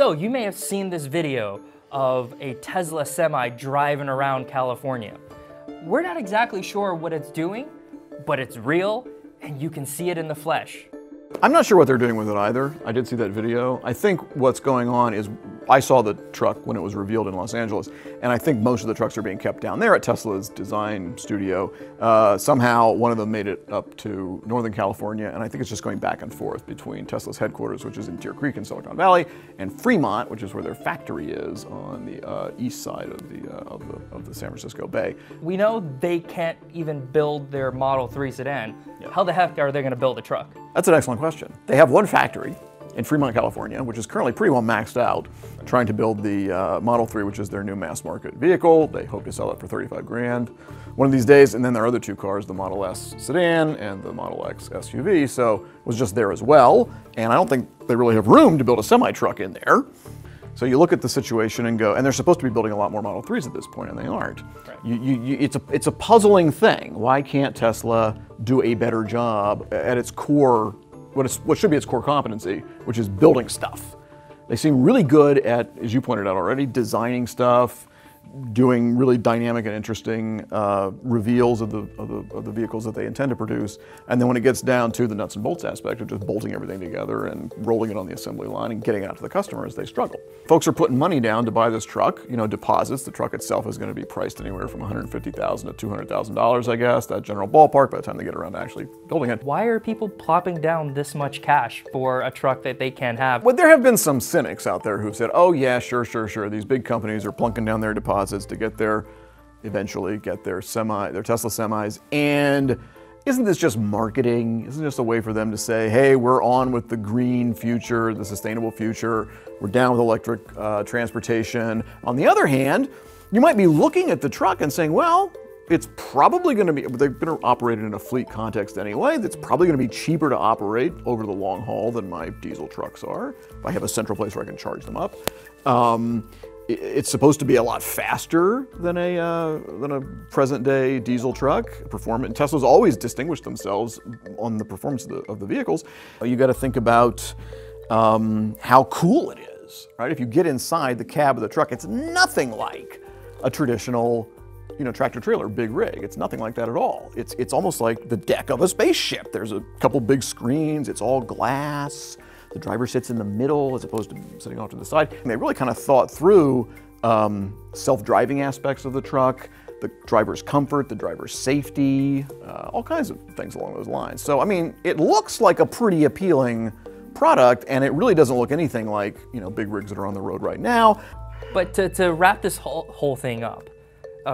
So you may have seen this video of a Tesla semi driving around California. We're not exactly sure what it's doing, but it's real and you can see it in the flesh. I'm not sure what they're doing with it either. I did see that video. I think what's going on is, I saw the truck when it was revealed in Los Angeles, and I think most of the trucks are being kept down there at Tesla's design studio. Somehow one of them made it up to Northern California, and I think it's just going back and forth between Tesla's headquarters, which is in Deer Creek in Silicon Valley, and Fremont, which is where their factory is on the east side of the San Francisco Bay. We know they can't even build their Model 3 sedan. Yeah. How the heck are they going to build a truck? That's an excellent question. They have one factory in Fremont, California, which is currently pretty well maxed out, trying to build the Model 3, which is their new mass market vehicle. They hope to sell it for 35 grand one of these days. And then their other two cars, the Model S sedan and the Model X SUV, so it was just there as well. And I don't think they really have room to build a semi-truck in there. So you look at the situation and go, and they're supposed to be building a lot more Model 3s at this point, and they aren't. Right. It's a puzzling thing. Why can't Tesla do a better job at its core, what should be its core competency, which is building stuff? They seem really good at, as you pointed out already, designing stuff, doing really dynamic and interesting reveals of the vehicles that they intend to produce. And then when it gets down to the nuts and bolts aspect of just bolting everything together and rolling it on the assembly line and getting it out to the customers, they struggle. Folks are putting money down to buy this truck, deposits. The truck itself is going to be priced anywhere from $150,000 to $200,000, I guess, that general ballpark by the time they get around to actually building it. Why are people plopping down this much cash for a truck that they can't have? Well, there have been some cynics out there who've said, oh yeah, sure. These big companies are plunking down their deposits to eventually get their Tesla semis. And isn't this just marketing? Isn't it just a way for them to say, hey, we're on with the green future, the sustainable future. We're down with electric transportation. On the other hand, you might be looking at the truck and saying, well, it's probably going to be, they're going to operate in a fleet context anyway. That's probably going to be cheaper to operate over the long haul than my diesel trucks are. If I have a central place where I can charge them up. It's supposed to be a lot faster than a present-day diesel truck. Tesla's always distinguished themselves on the performance of the vehicles. You got to think about how cool it is, right? If you get inside the cab of the truck, it's nothing like a traditional, tractor-trailer big rig. It's nothing like that at all. It's almost like the deck of a spaceship. There's a couple big screens. It's all glass. The driver sits in the middle as opposed to sitting off to the side. And they really kind of thought through self-driving aspects of the truck, the driver's comfort, the driver's safety, all kinds of things along those lines. So, I mean, it looks like a pretty appealing product, and it really doesn't look anything like, big rigs that are on the road right now. But to wrap this whole thing up,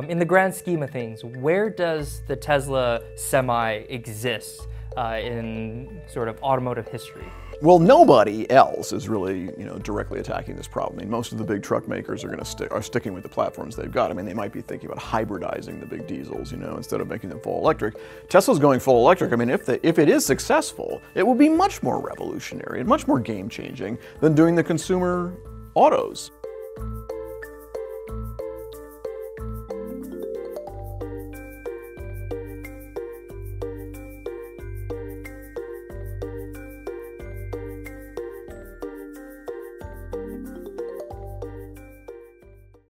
in the grand scheme of things, where does the Tesla Semi exist in sort of automotive history? Well, nobody else is really, directly attacking this problem. I mean, most of the big truck makers are sticking with the platforms they've got. I mean, they might be thinking about hybridizing the big diesels, instead of making them full electric. Tesla's going full electric. I mean, if it is successful, it will be much more revolutionary and much more game-changing than doing the consumer autos.